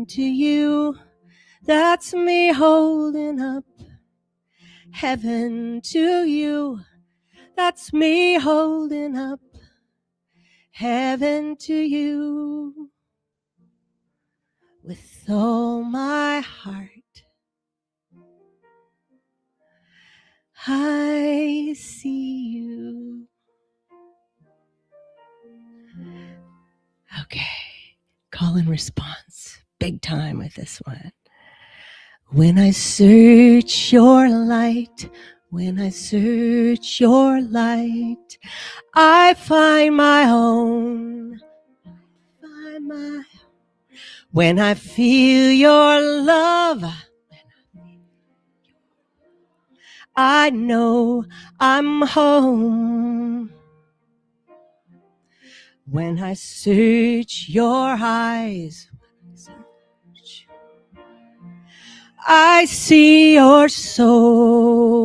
Heaven to you, that's me holding up. Heaven to you, that's me holding up. Heaven to you, with all my heart. I see you. Okay, call and response. Big time with this one. When I search your light, when I search your light, I find my own. When I feel your love, I know I'm home. When I search your eyes, I see your soul.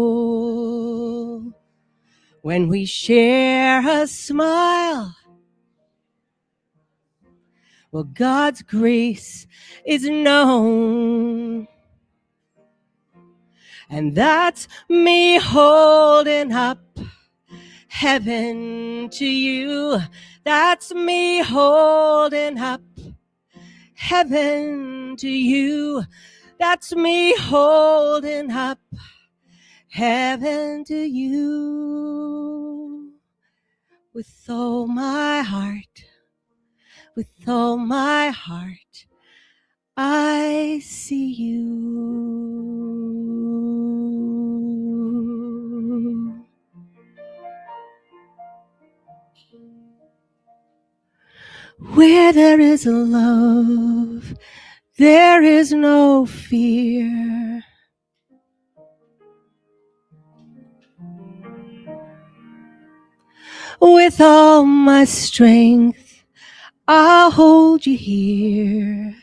When we share a smile, well, God's grace is known. And that's me holding up heaven to you. That's me holding up heaven to you. That's me holding up heaven to you. With all my heart, with all my heart, I see you. Where there is a love, there is no fear. With all my strength, I'll hold you here.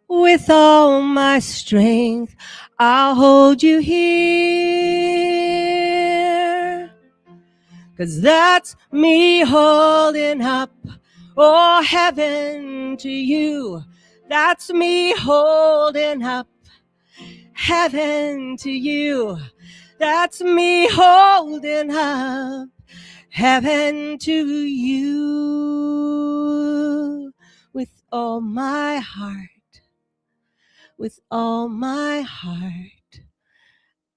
With all my strength, I'll hold you here. 'Cause that's me holding up, oh, heaven to you. That's me holding up heaven to you. That's me holding up heaven to you. With all my heart, with all my heart,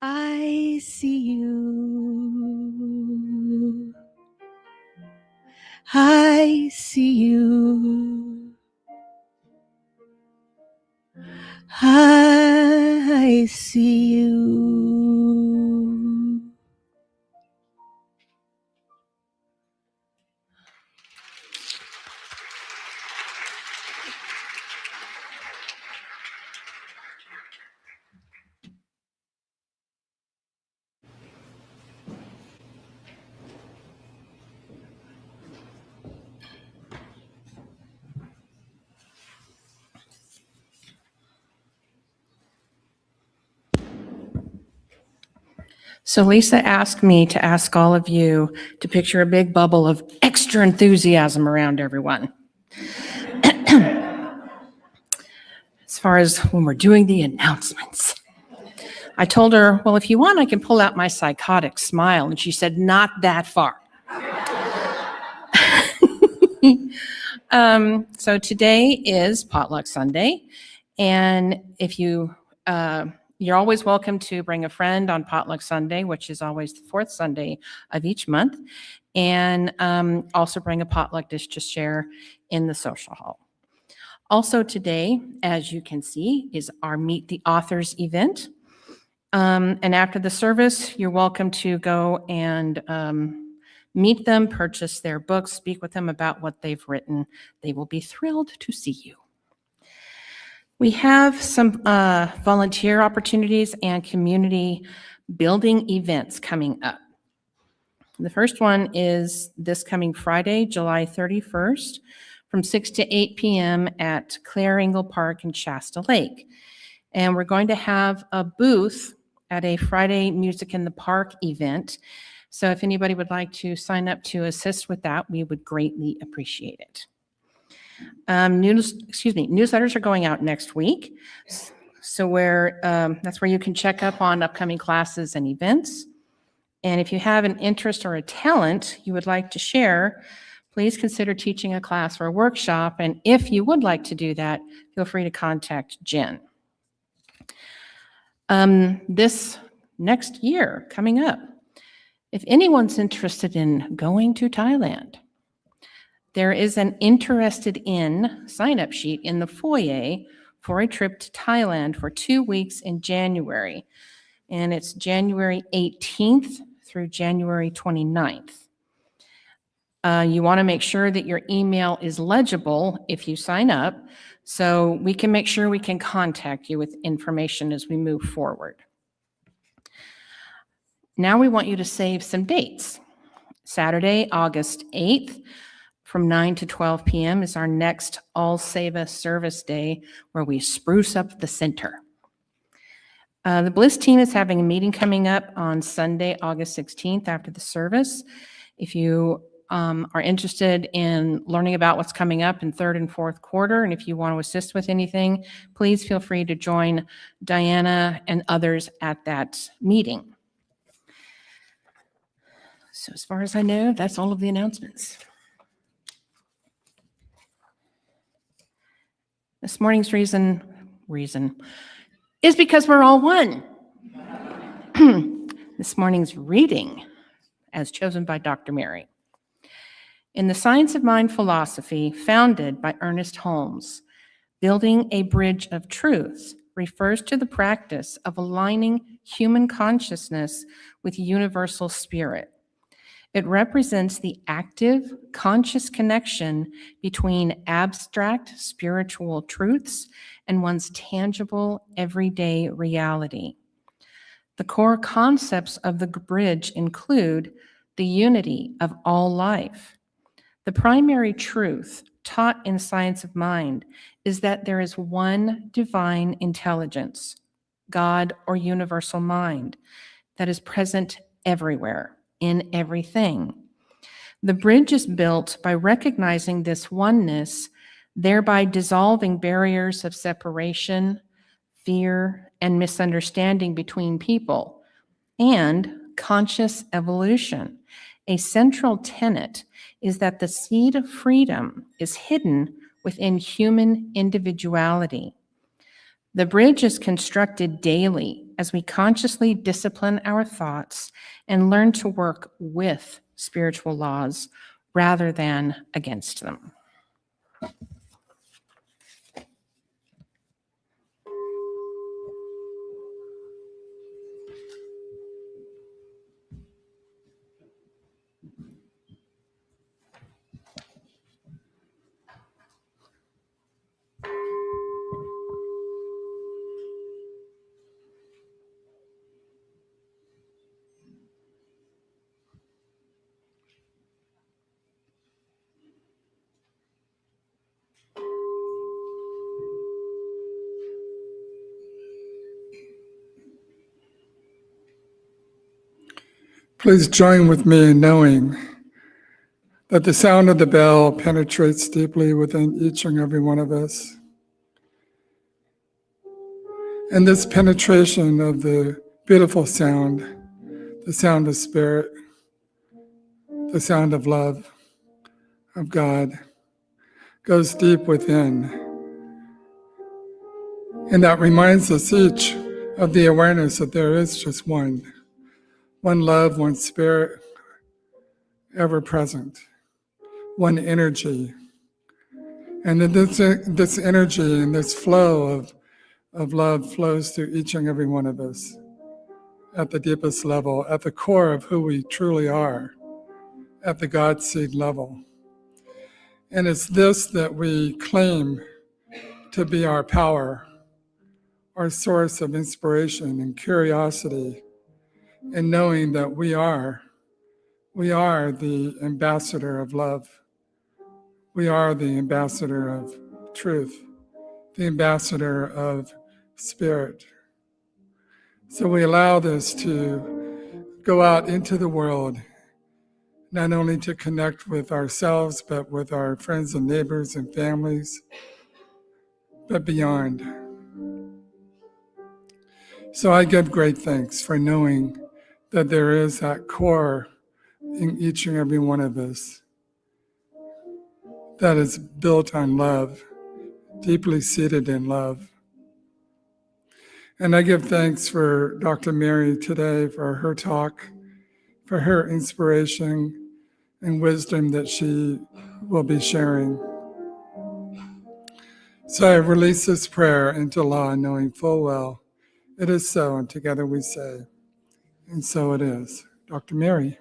I see you. I see you. I see you. So Lisa asked me to ask all of you to picture a big bubble of extra enthusiasm around everyone. As far as when we're doing the announcements. I told her, well, if you want, I can pull out my psychotic smile. And she said, not that far. So today is Potluck Sunday. And if you're always welcome to bring a friend on Potluck Sunday, which is always the fourth Sunday of each month. And also bring a potluck dish to share in the social hall. Also today, as you can see, is our Meet the Authors event. And after the service, you're welcome to go and meet them, purchase their books, speak with them about what they've written. They will be thrilled to see you. We have some volunteer opportunities and community building events coming up. The first one is this coming Friday, July 31st, from 6 to 8 p.m. at Claire Engel Park in Shasta Lake. And we're going to have a booth at a Friday Music in the Park event. So if anybody would like to sign up to assist with that, we would greatly appreciate it. Newsletters are going out next week. So that's where you can check up on upcoming classes and events. And if you have an interest or a talent you would like to share, please consider teaching a class or a workshop. And if you would like to do that, feel free to contact Jen. This next year coming up, if anyone's interested in going to Thailand, there is an interested in sign-up sheet in the foyer for a trip to Thailand for 2 weeks in January. And it's January 18th through January 29th. You want to make sure that your email is legible if you sign up, so we can make sure we can contact you with information as we move forward. Now we want you to save some dates. Saturday, August 8th, from 9 to 12 p.m. is our next All Save Us service day, where we spruce up the center. The Bliss team is having a meeting coming up on Sunday, August 16th after the service. If you are interested in learning about what's coming up in third and fourth quarter, and if you want to assist with anything, please feel free to join Diana and others at that meeting. So as far as I know, that's all of the announcements. This morning's reason is because we're all one. This morning's reading, as chosen by Dr. Mary. In the Science of Mind philosophy founded by Earnest Holmes, building a bridge of truth refers to the practice of aligning human consciousness with universal spirit. It represents the active, conscious connection between abstract spiritual truths and one's tangible, everyday reality. The core concepts of the bridge include the unity of all life. The primary truth taught in Science of Mind is that there is one divine intelligence, God or universal mind, that is present everywhere, in everything. The bridge is built by recognizing this oneness, thereby dissolving barriers of separation, fear, and misunderstanding between people, and conscious evolution. A central tenet is that the seed of freedom is hidden within human individuality. The bridge is constructed daily as we consciously discipline our thoughts and learn to work with spiritual laws rather than against them. Please join with me in knowing that the sound of the bell penetrates deeply within each and every one of us. And this penetration of the beautiful sound, the sound of spirit, the sound of love, of God, goes deep within. And that reminds us each of the awareness that there is just one love, one spirit, ever present, one energy. And that this energy and this flow of love flows through each and every one of us at the deepest level, at the core of who we truly are, at the God seed level. And it's this that we claim to be our power, our source of inspiration and curiosity, and knowing that we are the ambassador of love. We are the ambassador of truth, the ambassador of spirit. So we allow this to go out into the world not only to connect with ourselves, but with our friends and neighbors and families, but beyond. So I give great thanks for knowing that there is that core in each and every one of us that is built on love, deeply seated in love. And I give thanks for Dr. Mary today, for her talk, for her inspiration and wisdom that she will be sharing. So I release this prayer into law, knowing full well it is so, and together we say, and so it is. Dr. Mary.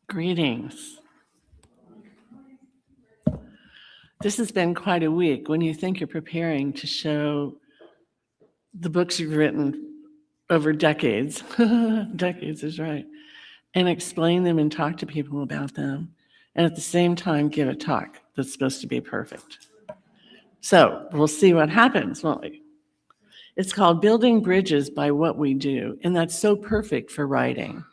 Greetings. This has been quite a week when you think you're preparing to show the books you've written over decades. Decades is right. And explain them and talk to people about them. And at the same time, give a talk that's supposed to be perfect. So we'll see what happens, won't we? It's called Building Bridges by What We Do. And that's so perfect for writing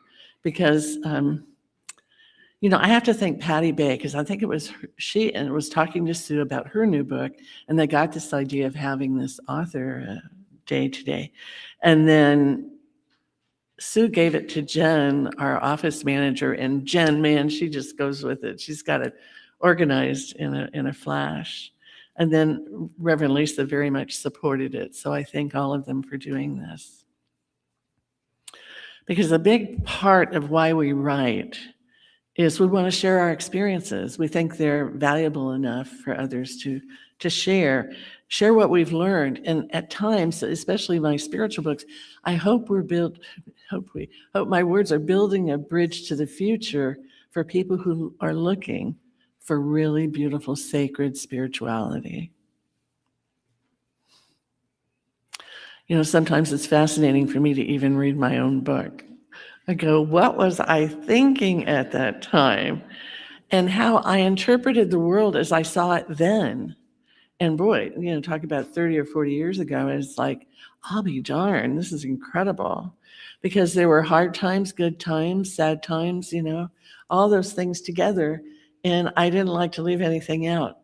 because, I have to thank Patty Bay because I think it was she was talking to Sue about her new book, and they got this idea of having this author day today. And then Sue gave it to Jen, our office manager, and Jen, man, she just goes with it. She's got it organized in a flash. And then Reverend Lisa very much supported it. So I thank all of them for doing this. Because a big part of why we write is we want to share our experiences. We think they're valuable enough for others to share what we've learned. And at times, especially my spiritual books, I hope hope my words are building a bridge to the future for people who are looking for really beautiful, sacred spirituality. Sometimes it's fascinating for me to even read my own book. I go, what was I thinking at that time? And how I interpreted the world as I saw it then. And boy, talk about 30 or 40 years ago, it's like, I'll be darned, this is incredible. Because there were hard times, good times, sad times, all those things together. And I didn't like to leave anything out.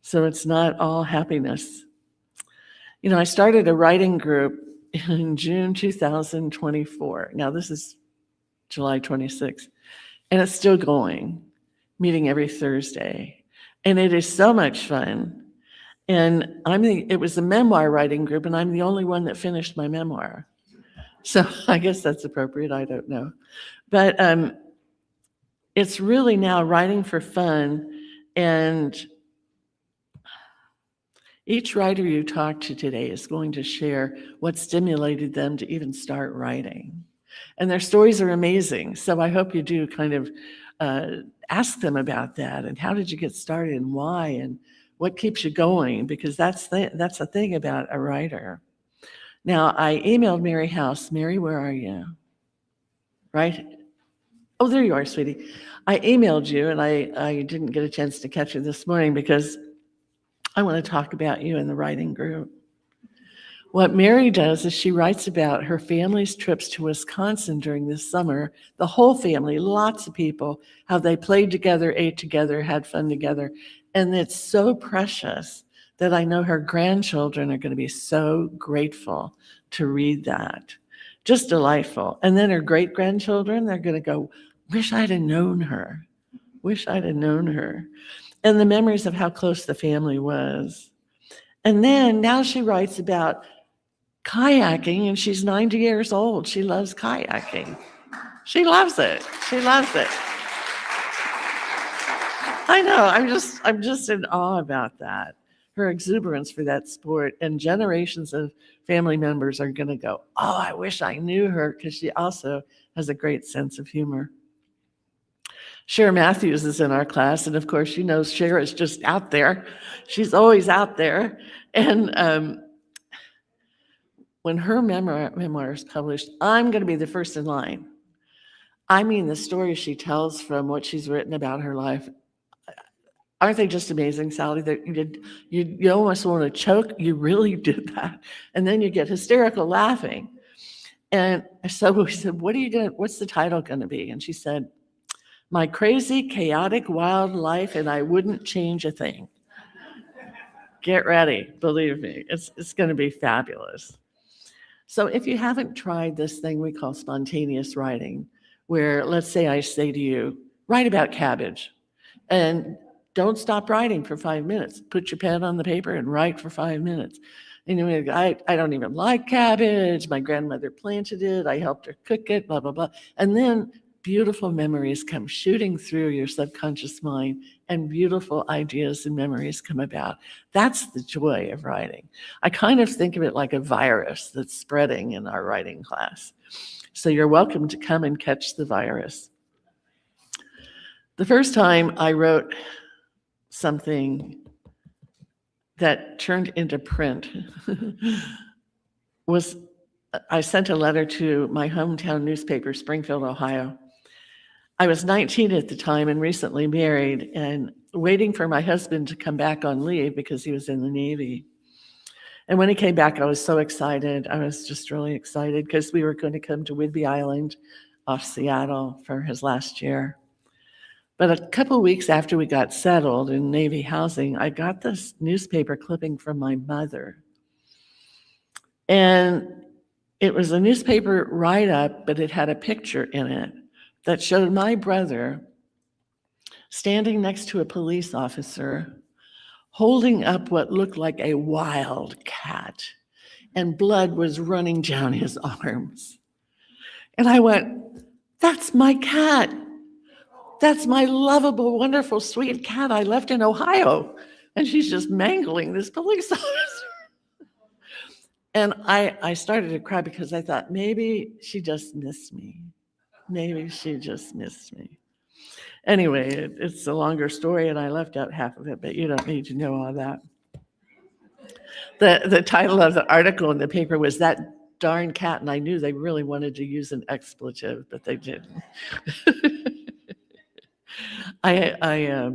So it's not all happiness. I started a writing group in June 2024. Now this is July 26th, and it's still going, meeting every Thursday. And it is so much fun. And it was a memoir writing group, and I'm the only one that finished my memoir. So I guess that's appropriate, I don't know. But it's really now writing for fun, and each writer you talk to today is going to share what stimulated them to even start writing. And their stories are amazing. So I hope you do kind of ask them about that. And how did you get started and why and what keeps you going? Because that's the thing about a writer. Now, I emailed Mary House. Mary, where are you? Right? Oh, there you are, sweetie. I emailed you, and I didn't get a chance to catch you this morning because I want to talk about you in the writing group. What Mary does is she writes about her family's trips to Wisconsin during this summer, the whole family, lots of people, how they played together, ate together, had fun together. And it's so precious that I know her grandchildren are going to be so grateful to read that. Just delightful. And then her great-grandchildren, they're going to go, wish I'd have known her. Wish I'd have known her. And the memories of how close the family was. And then now she writes about kayaking, and she's 90 years old. She loves kayaking. She loves it. She loves it. I know. I'm just in awe about that. Her exuberance for that sport, and generations of family members are going to go, oh, I wish I knew her, because she also has a great sense of humor. Cher Matthews is in our class, and of course, Cher is just out there. She's always out there. And when her memoir is published, I'm going to be the first in line. I mean, the stories she tells from what she's written about her life Aren't they just amazing, Sally? That you almost want to choke. You really did that. And then you get hysterical laughing. And so we said, what's the title going to be? And she said, My Crazy, Chaotic, Wild Life, and I Wouldn't Change a Thing. Get ready, believe me, it's going to be fabulous. So if you haven't tried this thing we call spontaneous writing, where let's say I say to you, write about cabbage, and don't stop writing for 5 minutes. Put your pen on the paper and write for 5 minutes. And you're like, I don't even like cabbage. My grandmother planted it. I helped her cook it, blah, blah, blah. And then beautiful memories come shooting through your subconscious mind, and beautiful ideas and memories come about. That's the joy of writing. I kind of think of it like a virus that's spreading in our writing class. So you're welcome to come and catch the virus. The first time I wrote something that turned into print was I sent a letter to my hometown newspaper, Springfield, Ohio. I was 19 at the time and recently married and waiting for my husband to come back on leave because he was in the Navy. And when he came back, I was so excited. I was just really excited because we were going to come to Whidbey Island off Seattle for his last year. But a couple of weeks after we got settled in Navy housing, I got this newspaper clipping from my mother. And it was a newspaper write-up, but it had a picture in it that showed my brother standing next to a police officer holding up what looked like a wild cat, and blood was running down his arms. And I went, that's my cat. That's my lovable, wonderful, sweet cat I left in Ohio. And she's just mangling this police officer. And I started to cry because I thought, maybe she just missed me. Maybe she just missed me. Anyway, it's a longer story, and I left out half of it, but you don't need to know all that. The title of the article in the paper was That Darn Cat, and I knew they really wanted to use an expletive, but they didn't. I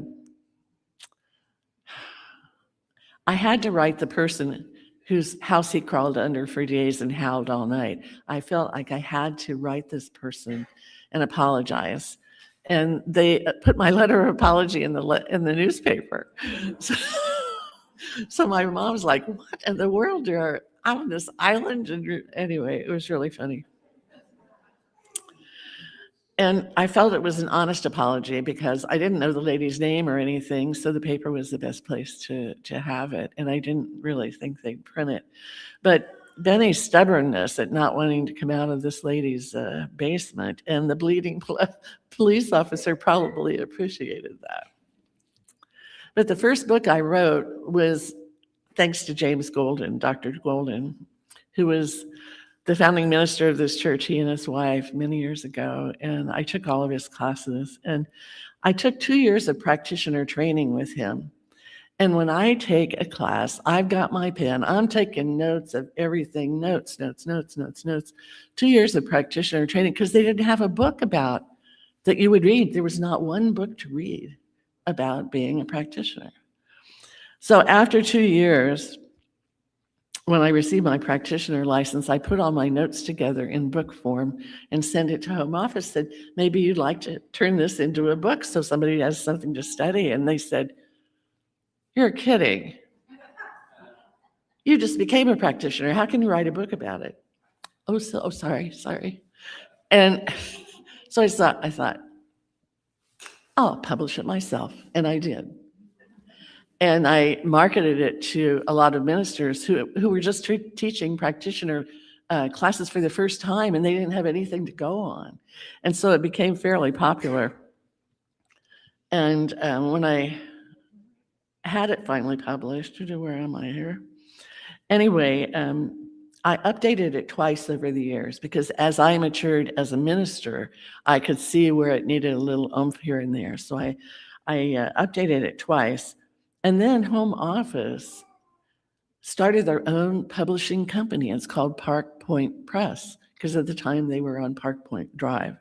had to write the person whose house he crawled under for days and howled all night. I felt like I had to write this person and apologize. And they put my letter of apology in the newspaper. So my mom's like, what in the world? You're out on this island? And anyway, it was really funny. And I felt it was an honest apology because I didn't know the lady's name or anything, so the paper was the best place to have it. And I didn't really think they'd print it. But Benny's stubbornness at not wanting to come out of this lady's basement, and the bleeding police officer probably appreciated that. But the first book I wrote was thanks to James Golden, Dr. Golden, who was the founding minister of this church, he and his wife, many years ago. And I took all of his classes. And I took 2 years of practitioner training with him. And when I take a class, I've got my pen. I'm taking notes of everything, notes. 2 years of practitioner training because they didn't have a book about that you would read. There was not one book to read about being a practitioner. So after 2 years, when I received my practitioner license, I put all my notes together in book form and sent it to home office, said, maybe you'd like to turn this into a book so somebody has something to study. And they said, you're kidding. You just became a practitioner. How can you write a book about it? Sorry. And so I thought, I'll publish it myself. And I did. And I marketed it to a lot of ministers who were just teaching practitioner classes for the first time, and they didn't have anything to go on. And so it became fairly popular. And when I had it finally published, where am I here? Anyway, I updated it twice over the years because as I matured as a minister, I could see where it needed a little oomph here and there. So I updated it twice. And then Home Office started their own publishing company. It's called Park Point Press, because at the time they were on Park Point Drive.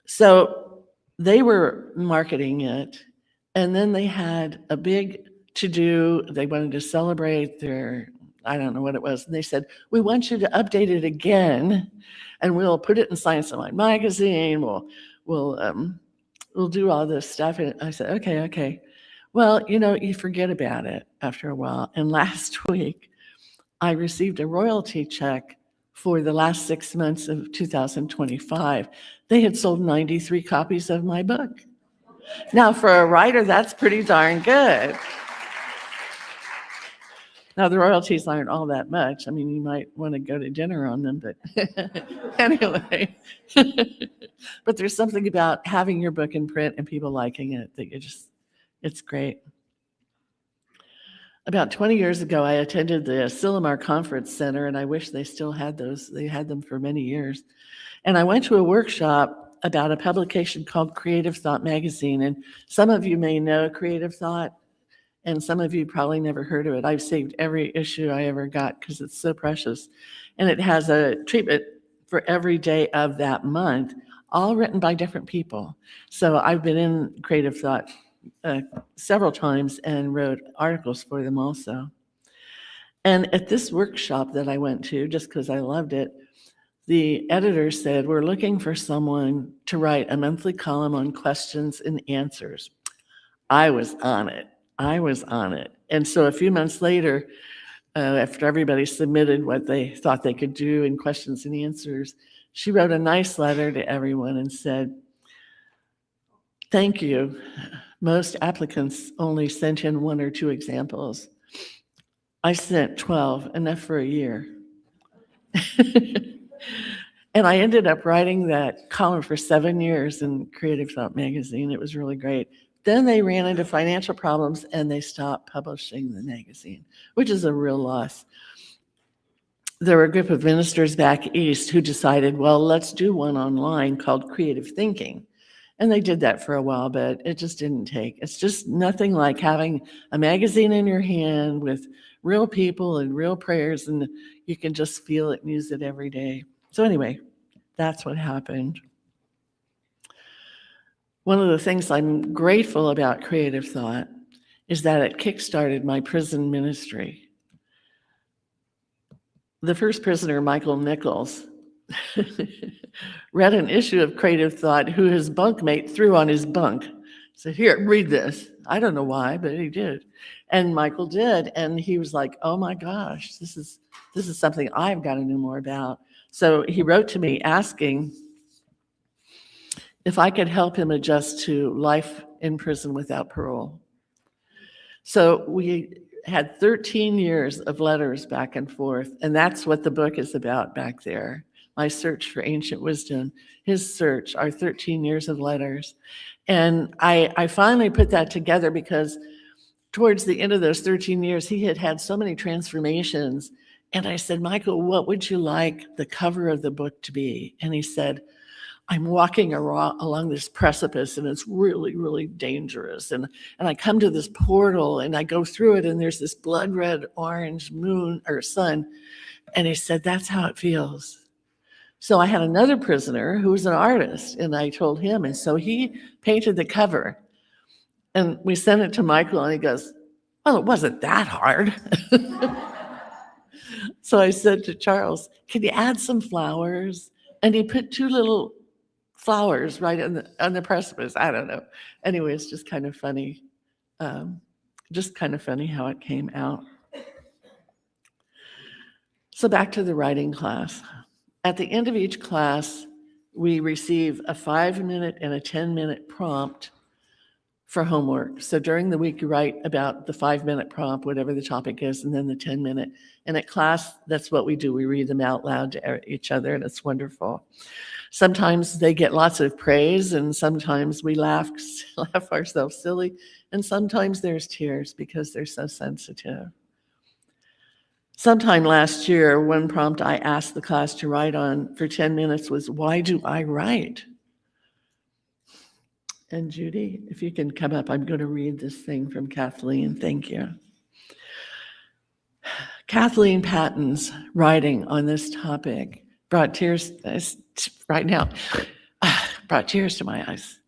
So they were marketing it, And then they had a big to-do. They wanted to celebrate their, I don't know what it was. And they said, we want you to update it again, and we'll put it in Science Online magazine. We'll do all this stuff. And I said, okay. Well, you forget about it after a while. And last week, I received a royalty check for the last 6 months of 2025. They had sold 93 copies of my book. Now, for a writer, that's pretty darn good. Now, the royalties aren't all that much. I mean, you might want to go to dinner on them, but anyway. But there's something about having your book in print and people liking it that it's great. About 20 years ago, I attended the Sillamar Conference Center, and I wish they still had those. They had them for many years. And I went to a workshop about a publication called Creative Thought Magazine. And some of you may know Creative Thought, and some of you probably never heard of it. I've saved every issue I ever got because it's so precious. And it has a treatment for every day of that month, all written by different people. So I've been in Creative Thought several times and wrote articles for them also. And at this workshop that I went to, just because I loved it, the editor said, we're looking for someone to write a monthly column on questions and answers. I was on it. And so a few months later, after everybody submitted what they thought they could do in questions and answers, she wrote a nice letter to everyone and said, thank you. Most applicants only sent in 1 or 2 examples. I sent 12, enough for a year. And I ended up writing that column for 7 years in Creative Thought magazine. It was really great. Then they ran into financial problems and they stopped publishing the magazine, which is a real loss. There were a group of ministers back east who decided, well, let's do one online called Creative Thinking. And they did that for a while, but it just didn't take. It's just nothing like having a magazine in your hand with real people and real prayers, and you can just feel it and use it every day. So anyway, that's what happened. One of the things I'm grateful about Creative Thought is that it kickstarted my prison ministry. The first prisoner, Michael Nichols, read an issue of Creative Thought who his bunkmate threw on his bunk. Said, here, read this. I don't know why, but he did. And Michael did. And he was like, oh my gosh, this is something I've got to know more about. So he wrote to me asking if I could help him adjust to life in prison without parole. So we had 13 years of letters back and forth, and that's what the book is about back there. My search for ancient wisdom, his search, our 13 years of letters. And I finally put that together because towards the end of those 13 years, he had had so many transformations. And I said, Michael, what would you like the cover of the book to be? And he said, I'm walking along this precipice and it's really, really dangerous. And I come to this portal and I go through it and there's this blood red orange moon or sun. And he said, that's how it feels. So I had another prisoner who was an artist and I told him. And so he painted the cover and we sent it to Michael and he goes, well, it wasn't that hard. So I said to Charles, can you add some flowers? And he put 2 little flowers right on the precipice. I don't know. Anyway, it's just kind of funny. Just kind of funny how it came out. So back to the writing class. At the end of each class, we receive a 5-minute and a 10-minute prompt for homework. So during the week, you write about the 5-minute prompt, whatever the topic is, and then the 10-minute. And at class, that's what we do. We read them out loud to each other, and it's wonderful. Sometimes they get lots of praise, and sometimes we laugh ourselves silly, and sometimes there's tears because they're so sensitive. Sometime last year, one prompt I asked the class to write on for 10 minutes was, why do I write? And Judy, if you can come up, I'm going to read this thing from Kathleen. Thank you. Kathleen Patton's writing on this topic brought tears right now, brought tears to my eyes.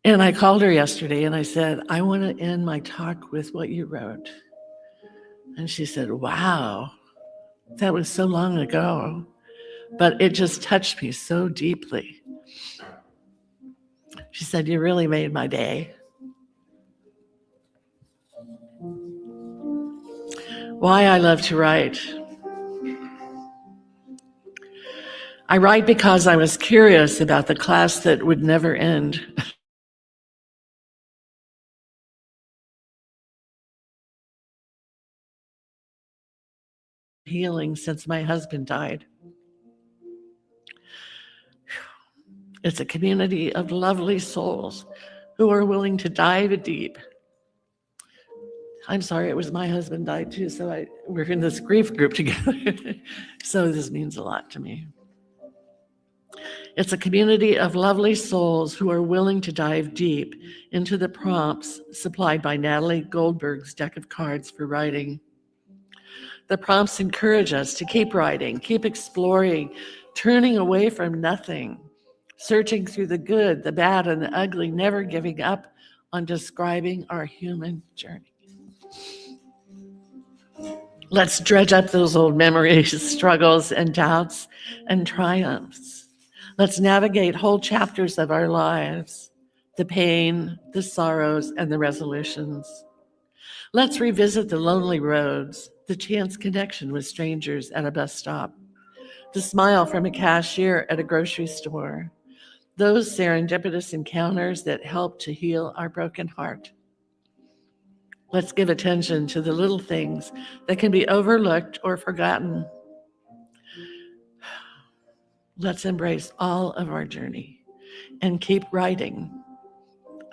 And I called her yesterday and I said, I want to end my talk with what you wrote. And she said, wow, that was so long ago, but it just touched me so deeply. She said, you really made my day. Why I love to write. I write because I was curious about the class that would never end. Healing since my husband died. It's a community of lovely souls who are willing to dive deep. I'm sorry, it was my husband died too, so we're in this grief group together. So this means a lot to me. It's a community of lovely souls who are willing to dive deep into the prompts supplied by Natalie Goldberg's deck of cards for writing. The prompts encourage us to keep writing, keep exploring, turning away from nothing, searching through the good, the bad, and the ugly, never giving up on describing our human journey. Let's dredge up those old memories, struggles, and doubts, and triumphs. Let's navigate whole chapters of our lives, the pain, the sorrows, and the resolutions. Let's revisit the lonely roads, the chance connection with strangers at a bus stop, the smile from a cashier at a grocery store, those serendipitous encounters that help to heal our broken heart. Let's give attention to the little things that can be overlooked or forgotten. Let's embrace all of our journey and keep writing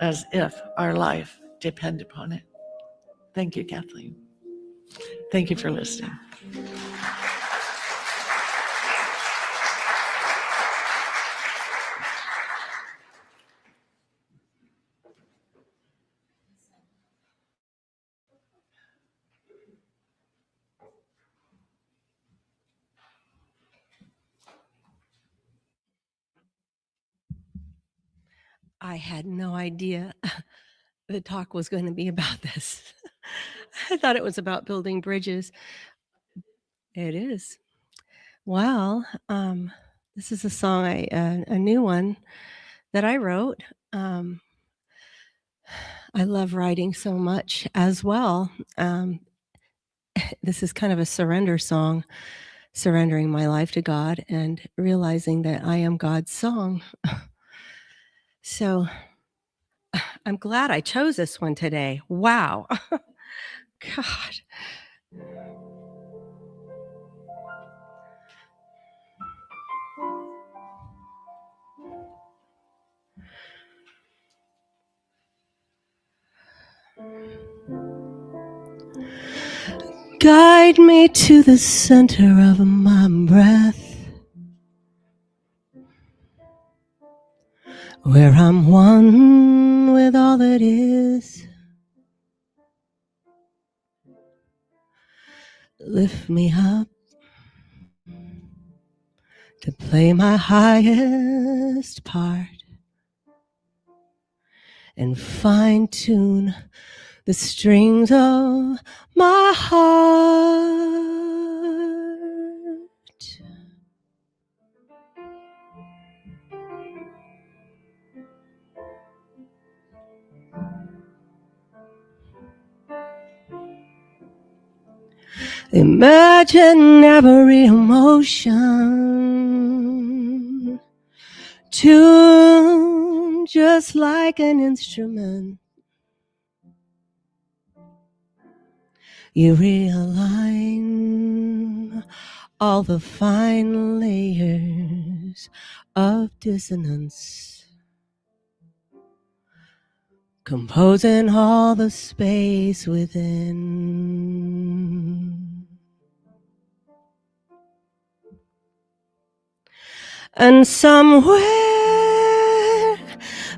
as if our life depended upon it. Thank you, Kathleen. Thank you for listening. I had no idea the talk was going to be about this. I thought it was about building bridges. It is. Well, this is a song, a new one that I wrote. I love writing so much as well. This is kind of a surrender song, surrendering my life to God and realizing that I am God's song. So I'm glad I chose this one today. Wow. God. Guide me to the center of my breath, where I'm one with all that is. Lift me up to play my highest part and fine-tune the strings of my heart. Imagine every emotion tuned just like an instrument. You realign all the fine layers of dissonance, composing all the space within. And somewhere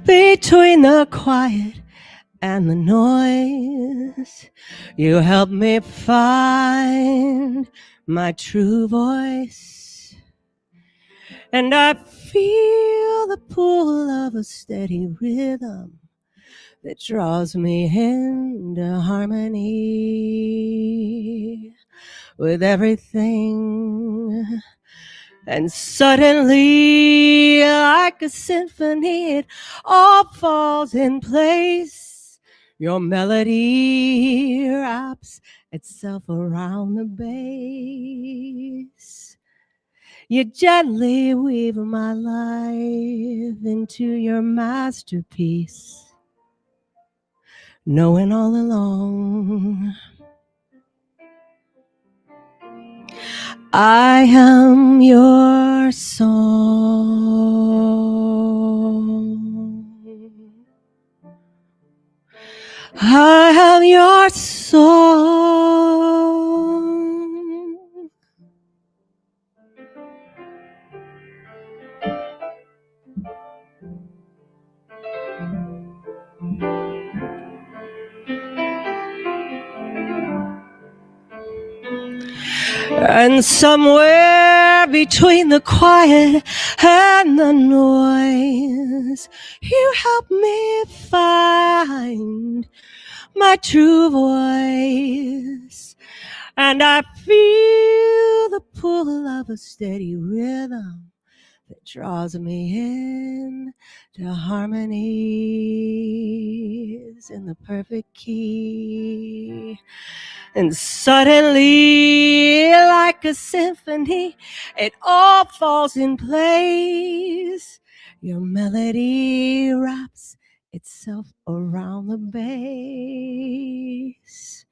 between the quiet and the noise, you help me find my true voice. And I feel the pull of a steady rhythm that draws me into harmony with everything. And suddenly, like a symphony, it all falls in place. Your melody wraps itself around the bass. You gently weave my life into your masterpiece, knowing all along I am your song. I am your song. And somewhere between the quiet and the noise, you help me find my true voice. And I feel the pull of a steady rhythm that draws me in to harmonies in the perfect key. And suddenly, like a symphony, it all falls in place. Your melody wraps itself around the bass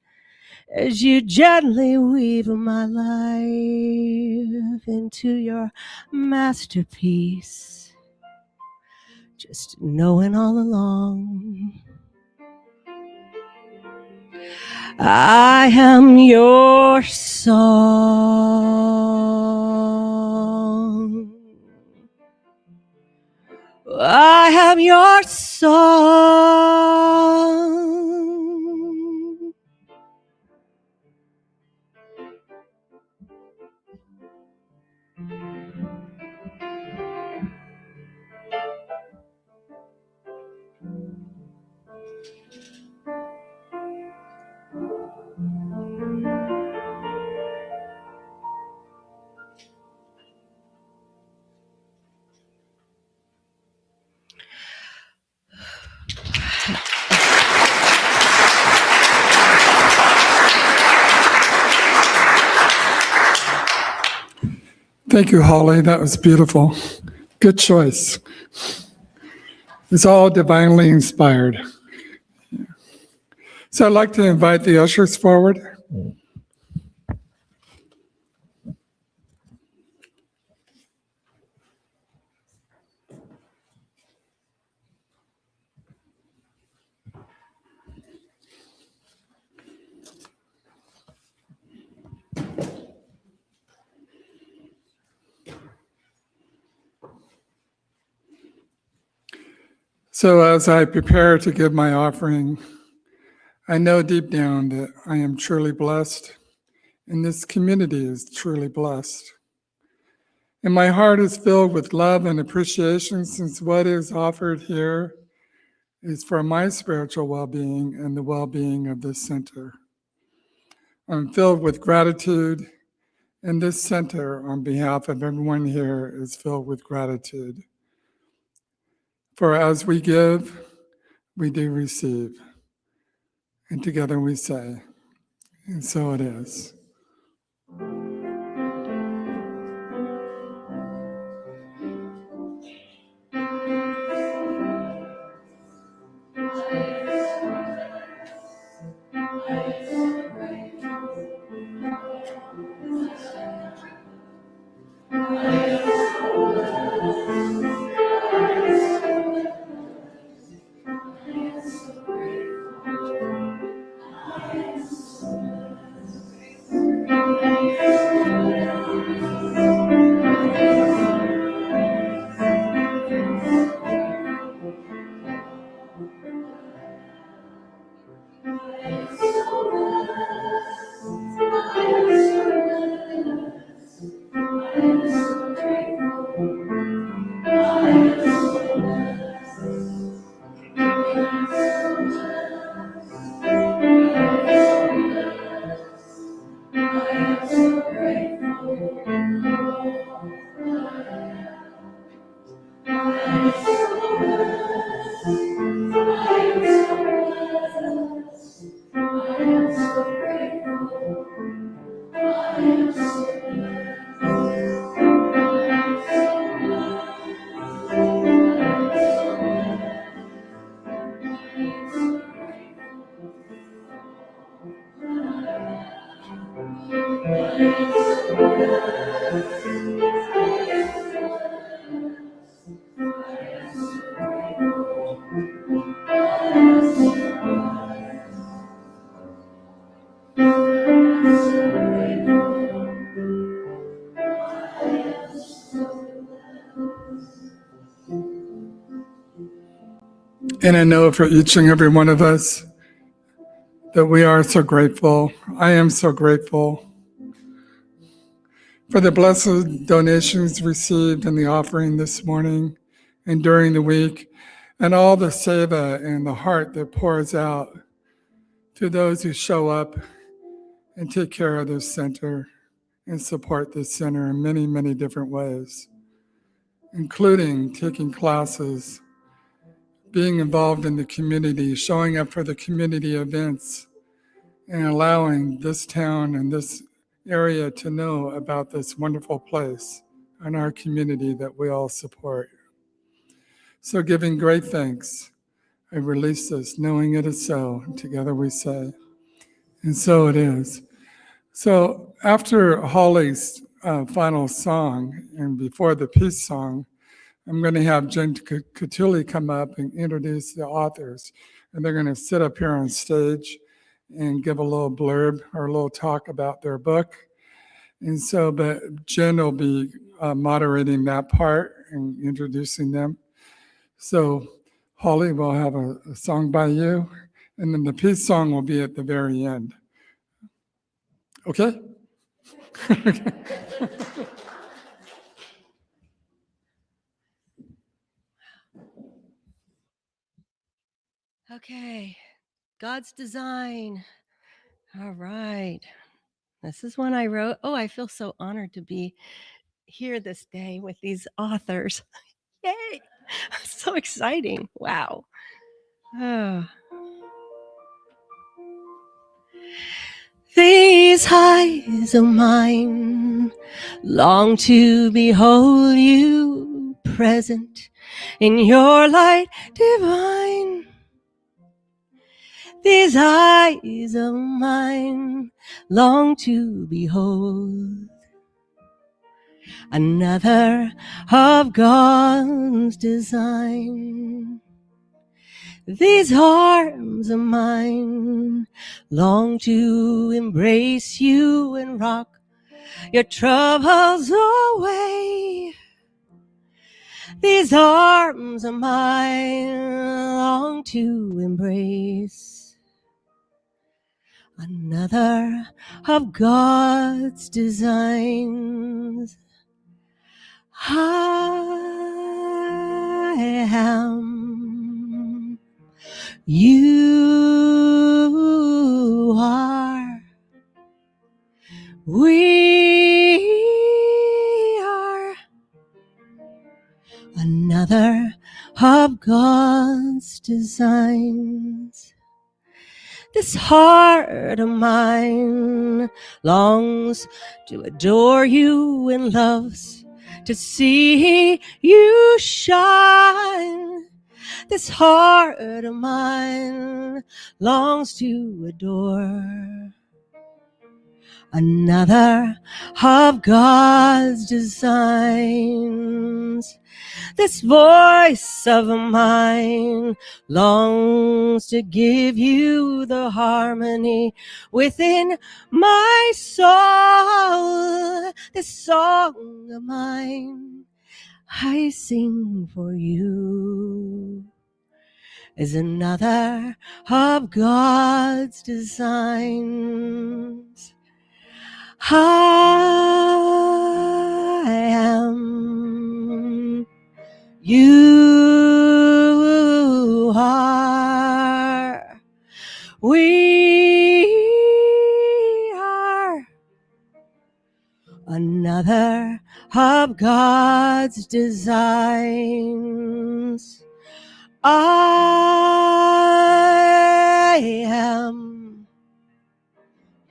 as you gently weave my life into your masterpiece. Just knowing all along I am your song. I am your song. Thank you, Holly. That was beautiful. Good choice. It's all divinely inspired. So I'd like to invite the ushers forward. So as I prepare to give my offering, I know deep down that I am truly blessed, and this community is truly blessed. And my heart is filled with love and appreciation, since what is offered here is for my spiritual well-being and the well-being of this center. I'm filled with gratitude, and this center, on behalf of everyone here, is filled with gratitude. For as we give, we do receive. And together we say, and so it is. And I know for each and every one of us that we are so grateful. I am so grateful for the blessed donations received in the offering this morning and during the week, and all the seva and the heart that pours out to those who show up and take care of this center and support this center in many, many different ways, including taking classes, being involved in the community, showing up for the community events, and allowing this town and this area to know about this wonderful place and our community that we all support. So giving great thanks, I release this, knowing it is so, and together we say, and so it is. So after Holly's final song and before the peace song, I'm going to have Jen Catulli come up and introduce the authors. And they're going to sit up here on stage and give a little blurb or a little talk about their book. And so, but Jen will be moderating that part and introducing them. So Holly will have a song by you, and then the peace song will be at the very end. Okay? Okay, God's design. All right. This is one I wrote. Oh, I feel so honored to be here this day with these authors. Yay! So exciting. Wow. Oh. These eyes of mine long to behold you present in your light divine. These eyes of mine long to behold another of God's design. These arms of mine long to embrace you and rock your troubles away. These arms of mine long to embrace another of God's designs. I am, you are, we are another of God's designs. This heart of mine longs to adore you and loves to see you shine. This heart of mine longs to adore another of God's designs. This voice of mine longs to give you the harmony within my soul. This song of mine I sing for you is another of God's designs. I am, you are, we are another of God's designs. I am,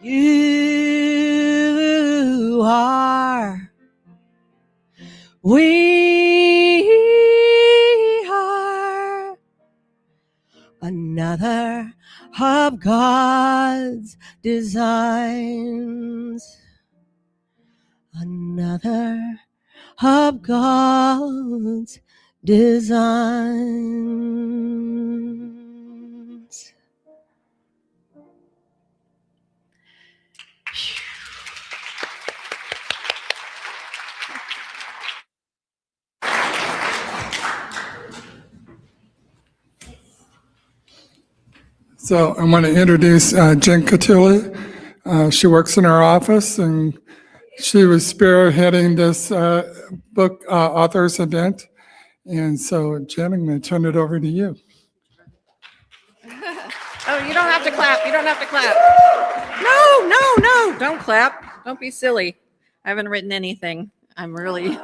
you are, we are another of God's designs. Another of God's designs. So I want to introduce Jen Catulli. She works in our office, and she was spearheading this book authors event. And so, Jen, I'm going to turn it over to you. Oh, you don't have to clap. You don't have to clap. No, don't clap. Don't be silly. I haven't written anything. I'm really,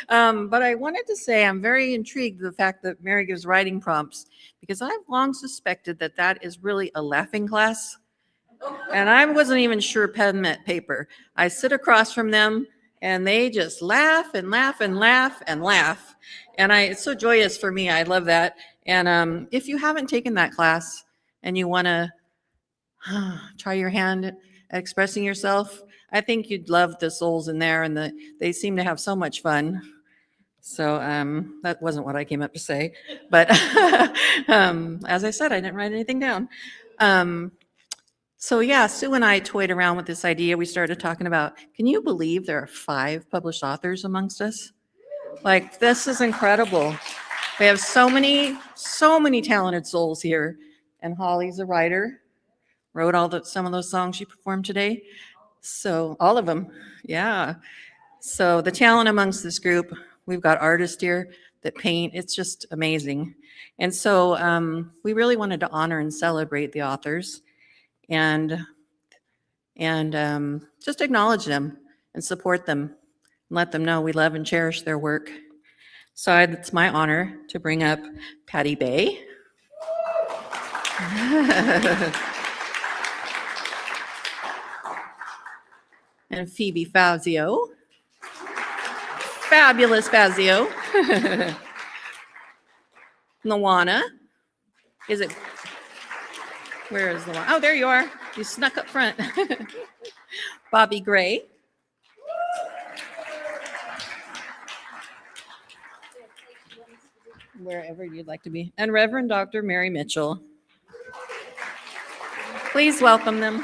but I wanted to say I'm very intrigued with the fact that Mary gives writing prompts, because I've long suspected that that is really a laughing class. And I wasn't even sure pen meant paper. I sit across from them and they just laugh and laugh and laugh and laugh. And it's so joyous for me. I love that. And if you haven't taken that class and you want to try your hand at expressing yourself, I think you'd love the souls in there, and they seem to have so much fun. So that wasn't what I came up to say, but as I said, I didn't write anything down. So yeah, Sue and I toyed around with this idea. We started talking about, can you believe there are 5 published authors amongst us? Like, this is incredible. We have so many talented souls here. And Holly's a writer, wrote some of those songs she performed today. So all of them, yeah. So the talent amongst this group, we've got artists here that paint. It's just amazing. And so we really wanted to honor and celebrate the authors, and just acknowledge them and support them and let them know we love and cherish their work. So it's my honor to bring up Patty Bay. And Phoebe Fazio. Fabulous Fazio. Luana. Where is Luana? Oh, there you are. You snuck up front. Bobby Gray. Wherever you'd like to be. And Reverend Dr. Mary Mitchell. Please welcome them.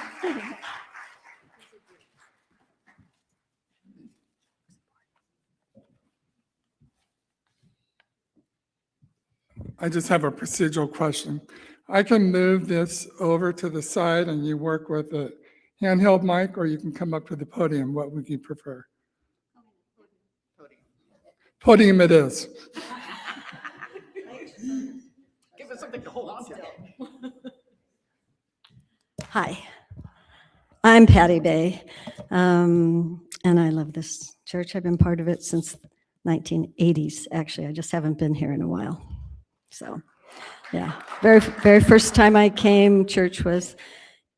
I just have a procedural question. I can move this over to the side and you work with a handheld mic, or you can come up to the podium. What would you prefer? Podium it is. Give us something to hold on to. Hi, I'm Patty Bay, and I love this church. I've been part of it since 1980s, actually. I just haven't been here in a while. So, yeah, very first time I came, church was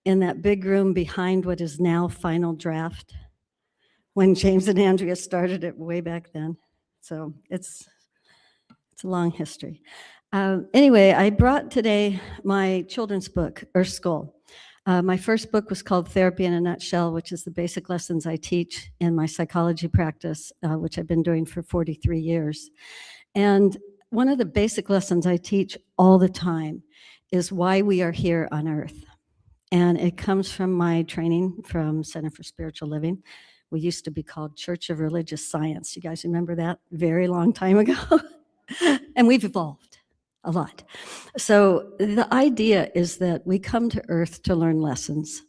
in that big room behind what is now Final Draft, when James and Andrea started it way back then. So it's a long history. Anyway, I brought today my children's book, Earth School. My first book was called Therapy in a Nutshell, which is the basic lessons I teach in my psychology practice, which I've been doing for 43 years. And one of the basic lessons I teach all the time is why we are here on earth. And it comes from my training from Center for Spiritual Living. We used to be called Church of Religious Science. You guys remember that? Very long time ago. And we've evolved a lot. So the idea is that we come to earth to learn lessons.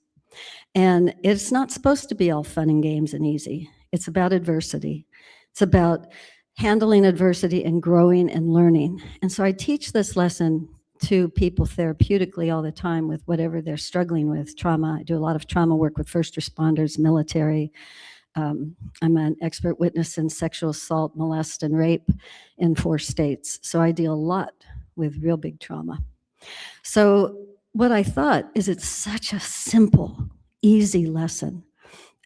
And it's not supposed to be all fun and games and easy. It's about adversity. It's about handling adversity and growing and learning. And so I teach this lesson to people therapeutically all the time with whatever they're struggling with, trauma. I do a lot of trauma work with first responders, military. I'm an expert witness in sexual assault, molest, and rape in 4 states. So I deal a lot with real big trauma. So what I thought is it's such a simple, easy lesson.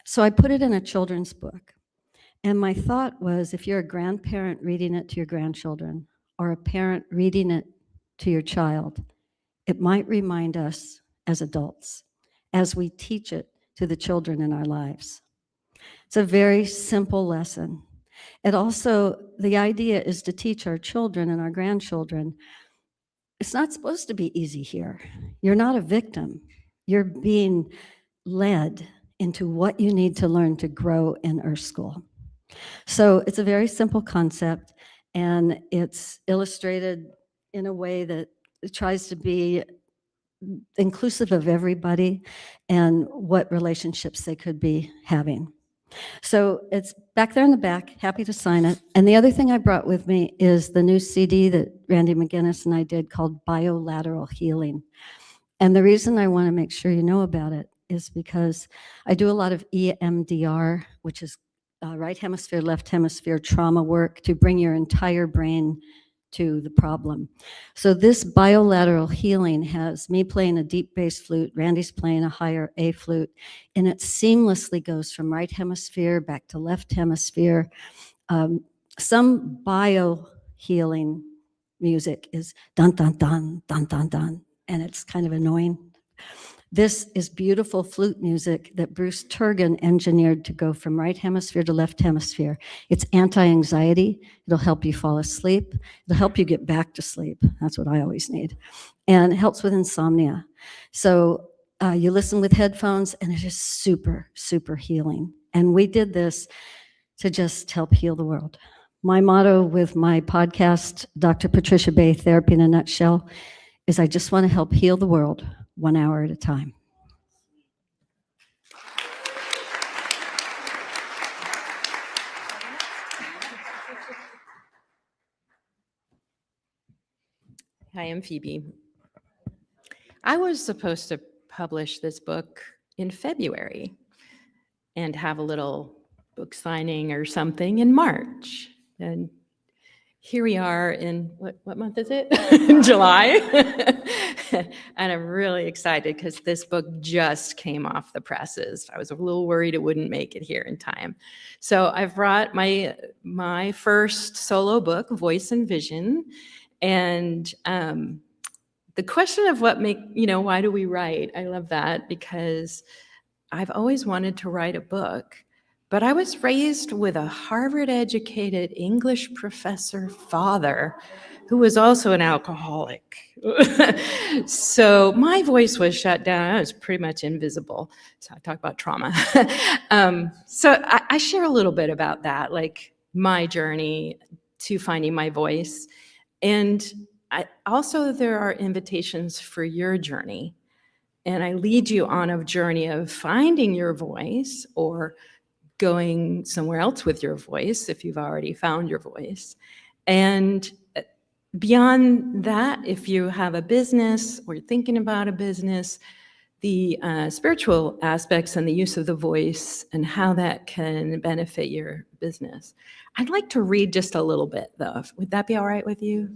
So I put it in a children's book. And my thought was, if you're a grandparent reading it to your grandchildren, or a parent reading it to your child, it might remind us as adults, as we teach it to the children in our lives. It's a very simple lesson. It also, the idea is to teach our children and our grandchildren, it's not supposed to be easy here. You're not a victim. You're being led into what you need to learn to grow in Earth School. So it's a very simple concept, and it's illustrated in a way that tries to be inclusive of everybody and what relationships they could be having. So it's back there in the back, happy to sign it. And the other thing I brought with me is the new CD that Randy McGinnis and I did called Biolateral Healing. And the reason I want to make sure you know about it is because I do a lot of EMDR, which is right hemisphere, left hemisphere trauma work to bring your entire brain to the problem. So this biolateral healing has me playing a deep bass flute, Randy's playing a higher A flute, and it seamlessly goes from right hemisphere back to left hemisphere. Some bio healing music is dun, dun, dun, dun, dun, dun, and it's kind of annoying. This is beautiful flute music that Bruce Turgan engineered to go from right hemisphere to left hemisphere. It's anti-anxiety. It'll help you fall asleep. It'll help you get back to sleep. That's what I always need. And it helps with insomnia. So you listen with headphones, and it is super, super healing. And we did this to just help heal the world. My motto with my podcast, Dr. Patricia Bay, Therapy in a Nutshell, is I just want to help heal the world 1 hour at a time. Hi, I'm Phoebe. I was supposed to publish this book in February and have a little book signing or something in March. And here we are in, what month is it? In July. And I'm really excited because this book just came off the presses. I was a little worried it wouldn't make it here in time. So I've brought my first solo book, Voice and Vision. And the question of why do we write? I love that because I've always wanted to write a book. But I was raised with a Harvard-educated English professor father who was also an alcoholic. So my voice was shut down. I was pretty much invisible. So I talk about trauma. So I share a little bit about that, like my journey to finding my voice. And also there are invitations for your journey. And I lead you on a journey of finding your voice or going somewhere else with your voice if you've already found your voice. And beyond that, if you have a business or you're thinking about a business, the spiritual aspects and the use of the voice and how that can benefit your business. I'd like to read just a little bit though. Would that be all right with you?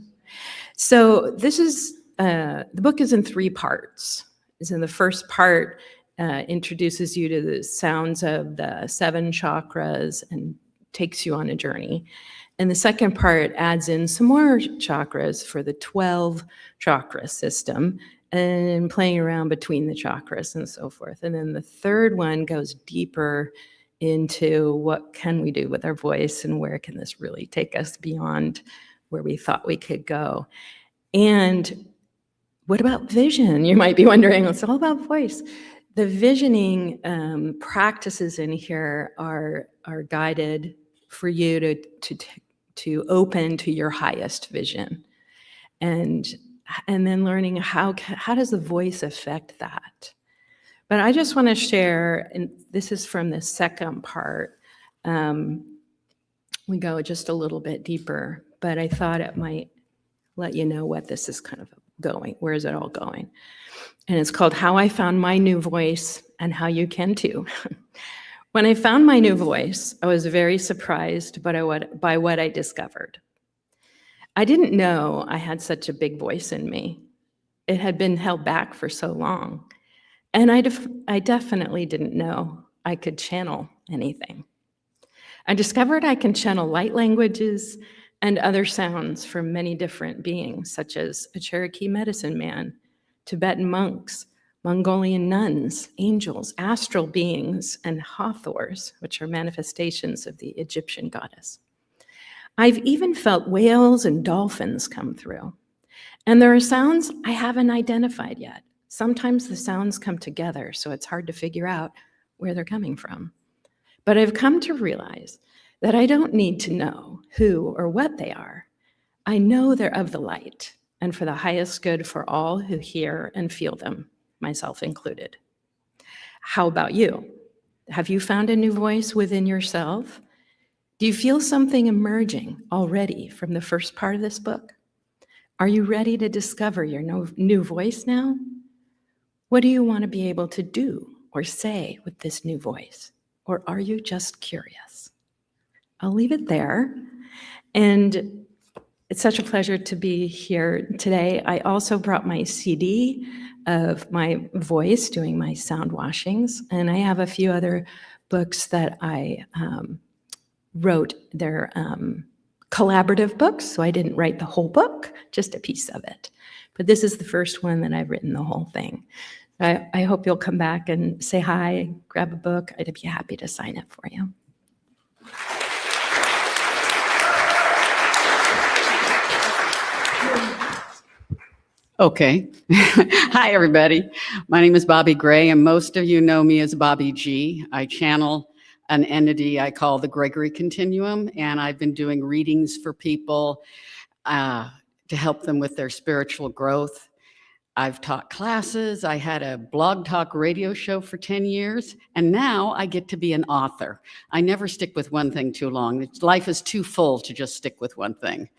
So this is, the book is in 3 parts. So the first part introduces you to the sounds of the 7 chakras and takes you on a journey. And the second part adds in some more chakras for the 12 chakra system and playing around between the chakras and so forth. And then the third one goes deeper into what can we do with our voice and where can this really take us beyond where we thought we could go. And what about vision? You might be wondering, it's all about voice. The visioning practices in here are guided for you to open to your highest vision, and then learning how does the voice affect that. But I just want to share, and this is from the second part. We go just a little bit deeper, but I thought it might let you know what this is kind of going. Where is it all going? And it's called How I Found My New Voice and How You Can Too. When I found my new voice, I was very surprised by what I discovered. I didn't know I had such a big voice in me. It had been held back for so long. And I definitely didn't know I could channel anything. I discovered I can channel light languages and other sounds from many different beings, such as a Cherokee medicine man, Tibetan monks, Mongolian nuns, angels, astral beings, and hathors, which are manifestations of the Egyptian goddess. I've even felt whales and dolphins come through. And there are sounds I haven't identified yet. Sometimes the sounds come together, so it's hard to figure out where they're coming from. But I've come to realize that I don't need to know who or what they are. I know they're of the light. and for the highest good for all who hear and feel them, myself included. How about you? Have you found a new voice within yourself? Do you feel something emerging already from the first part of this book? Are you ready to discover your new voice now? What do you want to be able to do or say with this new voice? Or are you just curious? I'll leave it there. And it's such a pleasure to be here today. I also brought my CD of my voice doing my sound washings, and I have a few other books that I wrote. They're collaborative books, so I didn't write the whole book, just a piece of it. But this is the first one that I've written the whole thing. I hope you'll come back and say hi, grab a book. I'd be happy to sign it for you. Okay. Hi, everybody. My name is Bobby Gray, and most of you know me as Bobby G. I channel an entity I call the Gregory Continuum, and I've been doing readings for people to help them with their spiritual growth. I've taught classes. I had a blog talk radio show for 10 years, and now I get to be an author. I never stick with one thing too long. Life is too full to just stick with one thing.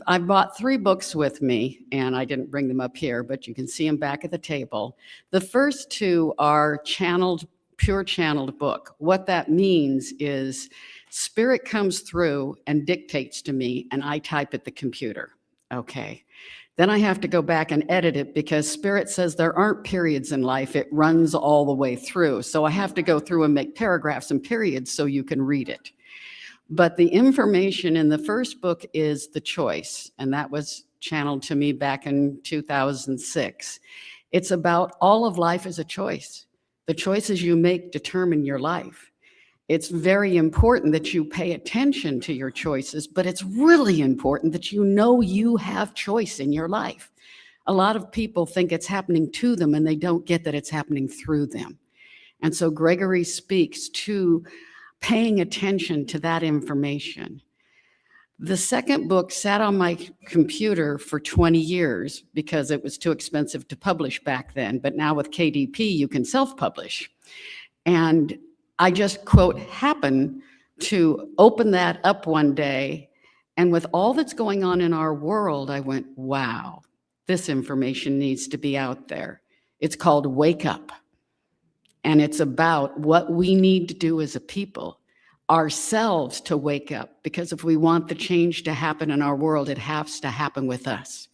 I bought 3 books with me, and I didn't bring them up here, but you can see them back at the table. The first 2 are pure channeled book. What that means is spirit comes through and dictates to me, and I type at the computer. Okay. Then I have to go back and edit it because spirit says there aren't periods in life. It runs all the way through. So I have to go through and make paragraphs and periods so you can read it. But the information in the first book is the choice, and that was channeled to me back in 2006. It's about all of life as a choice. The choices you make determine your life. It's very important that you pay attention to your choices, but it's really important that you know you have choice in your life. A lot of people think it's happening to them, and they don't get that it's happening through them. And so Gregory speaks to paying attention to that information. The second book sat on my computer for 20 years because it was too expensive to publish back then. But now with KDP, you can self-publish. And I just, quote, happened to open that up one day. And with all that's going on in our world, I went, wow, this information needs to be out there. It's called Wake Up. And it's about what we need to do as a people, ourselves to wake up. Because if we want the change to happen in our world, it has to happen with us.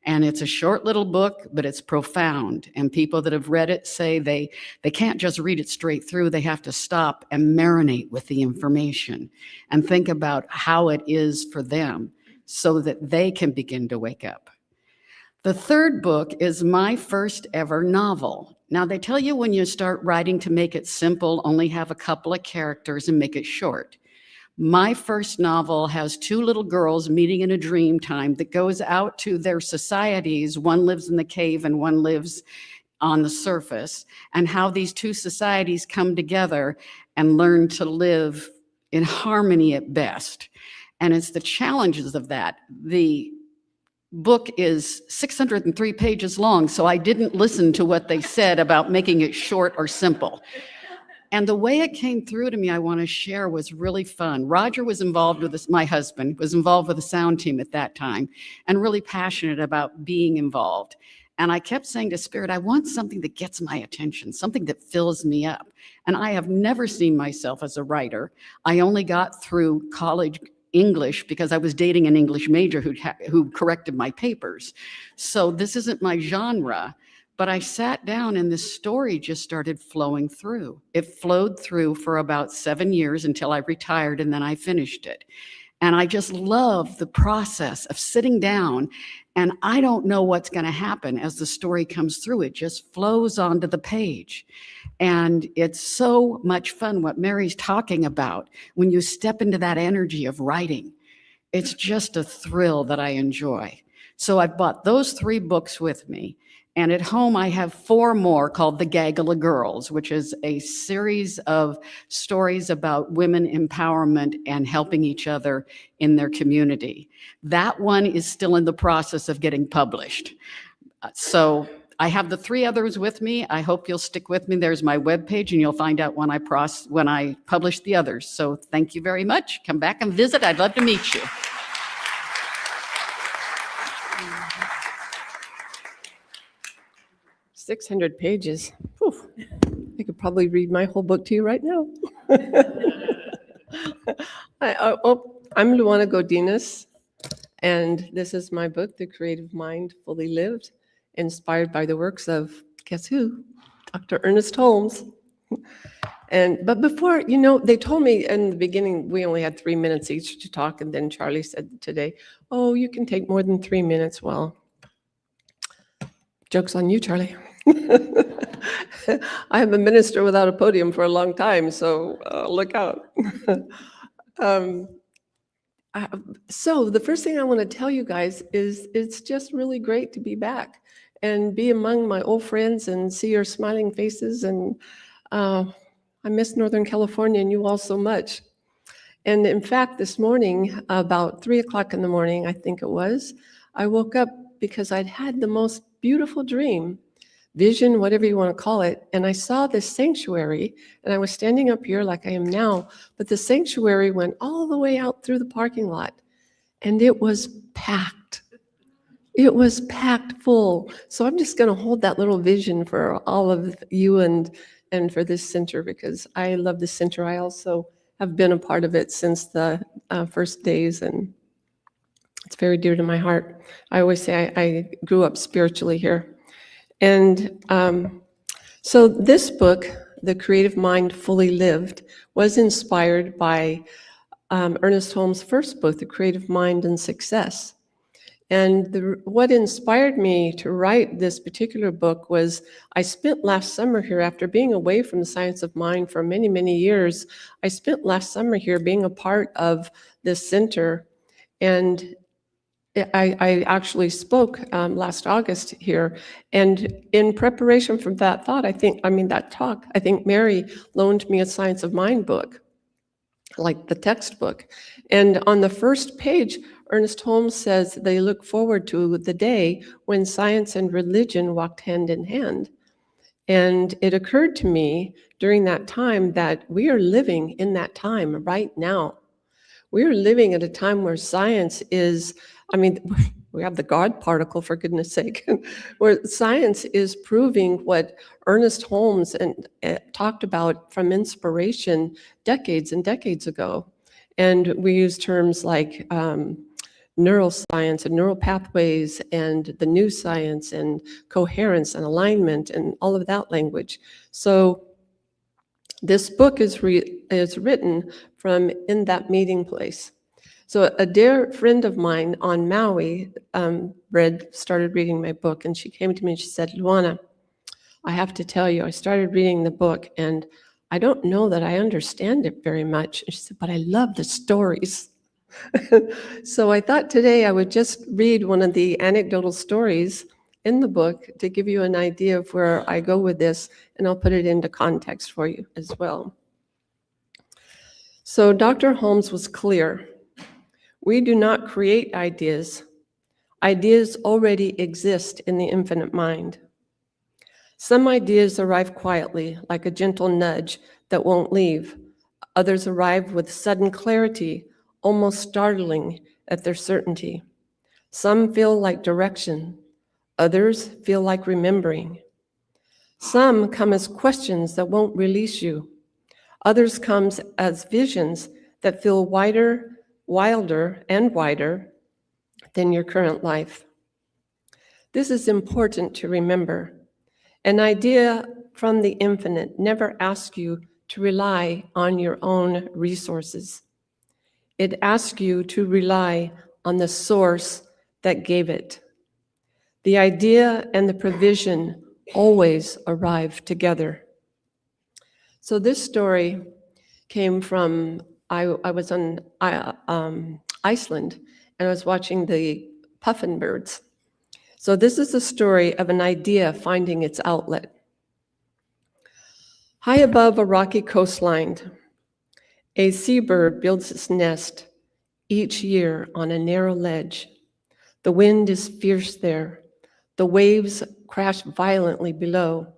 And it's a short little book, but it's profound. And people that have read it say they can't just read it straight through. They have to stop and marinate with the information and think about how it is for them so that they can begin to wake up. The third book is my first ever novel. Now, they tell you when you start writing to make it simple, only have a couple of characters and make it short. My first novel has 2 little girls meeting in a dream time that goes out to their societies. One lives in the cave and one lives on the surface, and how these 2 societies come together and learn to live in harmony at best. And it's the challenges of that. The book is 603 pages long, so I didn't listen to what they said about making it short or simple. And the way it came through to me, I want to share, was really fun. Roger was involved with this, my husband was involved with the sound team at that time and really passionate about being involved. And I kept saying to Spirit, I want something that gets my attention, something that fills me up. And I have never seen myself as a writer. I only got through college English because I was dating an English major who corrected my papers. So this isn't my genre. But I sat down and this story just started flowing through. It flowed through for about 7 years until I retired, and then I finished it. And I just love the process of sitting down, and I don't know what's going to happen as the story comes through. It just flows onto the page. And it's so much fun what Mary's talking about when you step into that energy of writing. It's just a thrill that I enjoy. So I've bought those 3 books with me. And at home, I have 4 more called The Gaggle of Girls, which is a series of stories about women empowerment and helping each other in their community. That one is still in the process of getting published. So I have the 3 others with me. I hope you'll stick with me. There's my webpage, and you'll find out when I publish the others. So thank you very much. Come back and visit. I'd love to meet you. 600 pages. Whew. I could probably read my whole book to you right now. I'm Luana Godinez, and this is my book, The Creative Mind Fully Lived, inspired by the works of, guess who? Dr. Earnest Holmes. But before, they told me in the beginning, we only had 3 minutes each to talk, and then Charlie said today, oh, you can take more than 3 minutes. Well, joke's on you, Charlie. I am a minister without a podium for a long time, so look out. So the first thing I want to tell you guys is it's just really great to be back and be among my old friends and see your smiling faces. And I miss Northern California and you all so much. And in fact, this morning, about 3 o'clock in the morning, I think it was, I woke up because I'd had the most beautiful dream, vision, whatever you want to call it. And I saw this sanctuary, and I was standing up here like I am now, but the sanctuary went all the way out through the parking lot, and it was packed. It was packed full. So I'm just going to hold that little vision for all of you and for this center, because I love this center. I also have been a part of it since the first days, and it's very dear to my heart. I always say I grew up spiritually here. And so this book, The Creative Mind Fully Lived, was inspired by Earnest Holmes' first book, The Creative Mind and Success. And what inspired me to write this particular book was I spent last summer here, after being away from the science of mind for many, many years, I spent last summer here being a part of this center. And I actually spoke last August here, and in preparation for that talk, I think Mary loaned me a Science of Mind book, like the textbook. And on the first page, Ernest Holmes says they look forward to the day when science and religion walked hand in hand. And it occurred to me during that time that we are living in that time right now. We are living at a time where science is, we have the God particle, for goodness sake, where science is proving what Ernest Holmes talked about from inspiration decades and decades ago. And we use terms like neuroscience and neural pathways and the new science and coherence and alignment and all of that language. So this book is written from in that meeting place. So a dear friend of mine on Maui started reading my book, and she came to me and she said, Luana, I have to tell you, I started reading the book and I don't know that I understand it very much. And she said, but I love the stories. So I thought today I would just read one of the anecdotal stories in the book to give you an idea of where I go with this, and I'll put it into context for you as well. So Dr. Holmes was clear. We do not create ideas. Ideas already exist in the infinite mind. Some ideas arrive quietly, like a gentle nudge that won't leave. Others arrive with sudden clarity, almost startling at their certainty. Some feel like direction. Others feel like remembering. Some come as questions that won't release you. Others come as visions that feel wilder and wider than your current life. This is important to remember. An idea from the infinite never asks you to rely on your own resources. It asks you to rely on the source that gave it. The idea and the provision always arrive together. So this story came from, I was on Iceland, and I was watching the puffin birds. So this is the story of an idea finding its outlet. High above a rocky coastline, a seabird builds its nest each year on a narrow ledge. The wind is fierce there. The waves crash violently below.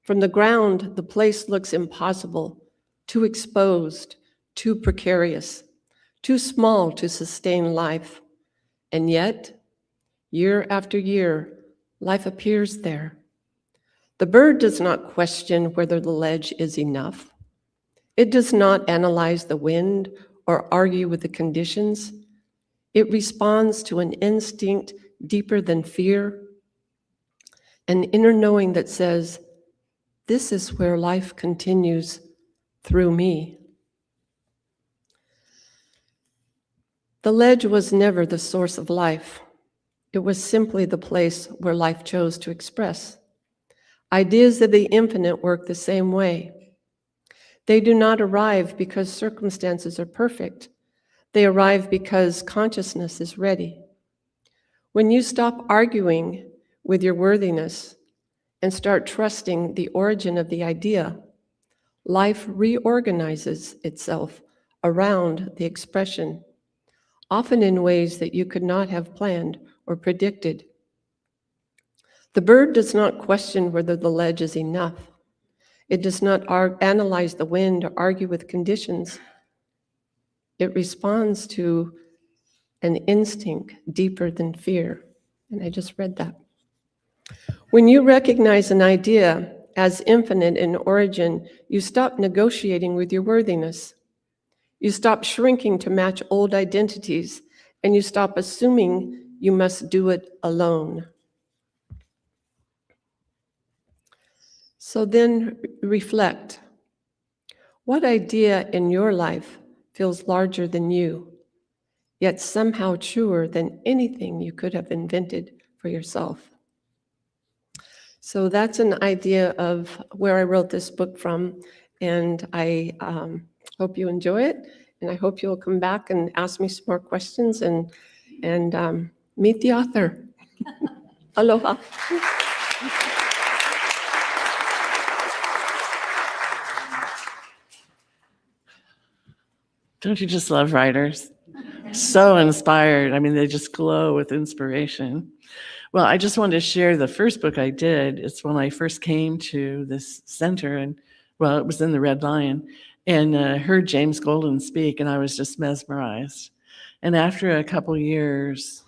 From the ground, the place looks impossible, too exposed, too precarious, too small to sustain life. And yet, year after year, life appears there. The bird does not question whether the ledge is enough. It does not analyze the wind or argue with the conditions. It responds to an instinct deeper than fear, an inner knowing that says, this is where life continues through me. The ledge was never the source of life. It was simply the place where life chose to express. Ideas of the infinite work the same way. They do not arrive because circumstances are perfect. They arrive because consciousness is ready. When you stop arguing with your worthiness and start trusting the origin of the idea, life reorganizes itself around the expression, often in ways that you could not have planned or predicted. The bird does not question whether the ledge is enough. It does not analyze the wind or argue with conditions. It responds to an instinct deeper than fear. And I just read that. When you recognize an idea as infinite in origin, you stop negotiating with your worthiness. You stop shrinking to match old identities, and you stop assuming you must do it alone. So then reflect. What idea in your life feels larger than you, yet somehow truer than anything you could have invented for yourself? So that's an idea of where I wrote this book from, and I hope you enjoy it, and I hope you'll come back and ask me some more questions and meet the author. Aloha. Don't you just love writers? So inspired. I mean, they just glow with inspiration. Well, I just wanted to share the first book I did. It's when I first came to this center, and well, it was in the Red Lion, and heard James Golden speak, and I was just mesmerized. And after a couple years,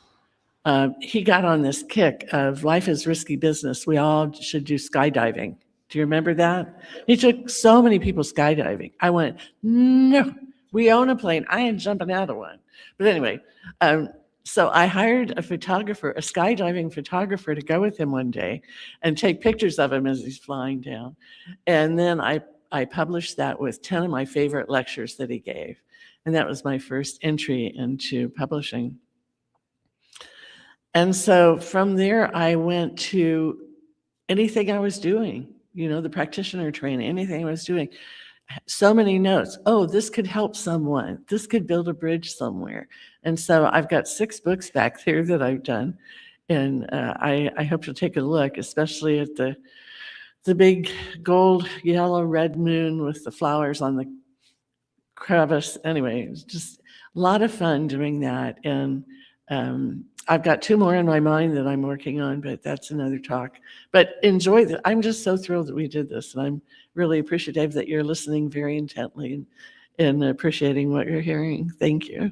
he got on this kick of life is risky business. We all should do skydiving. Do you remember that? He took so many people skydiving. I went, no, we own a plane. I ain't jumping out of one. But anyway, so I hired a photographer, a skydiving photographer, to go with him one day and take pictures of him as he's flying down. And then I published that with 10 of my favorite lectures that he gave. And that was my first entry into publishing. And so from there, I went to anything I was doing, you know, the practitioner training, anything I was doing. So many notes. Oh, this could help someone. This could build a bridge somewhere. And so I've got 6 books back there that I've done. And I hope you'll take a look, especially at the big gold, yellow, red moon with the flowers on the crevice. Anyway, it's just a lot of fun doing that. And I've got 2 more in my mind that I'm working on, but that's another talk. But enjoy that. I'm just so thrilled that we did this. And I'm really appreciative that you're listening very intently and appreciating what you're hearing. Thank you.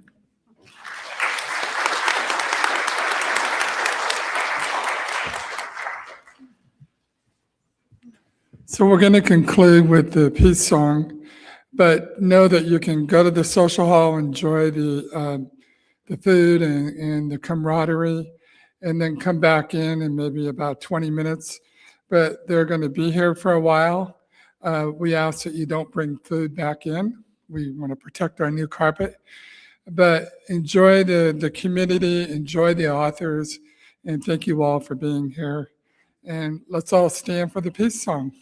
So we're going to conclude with the peace song, but know that you can go to the social hall, enjoy the food and the camaraderie, and then come back in maybe about 20 minutes. But they're going to be here for a while. We ask that you don't bring food back in. We want to protect our new carpet. But enjoy the community, enjoy the authors, and thank you all for being here. And let's all stand for the peace song.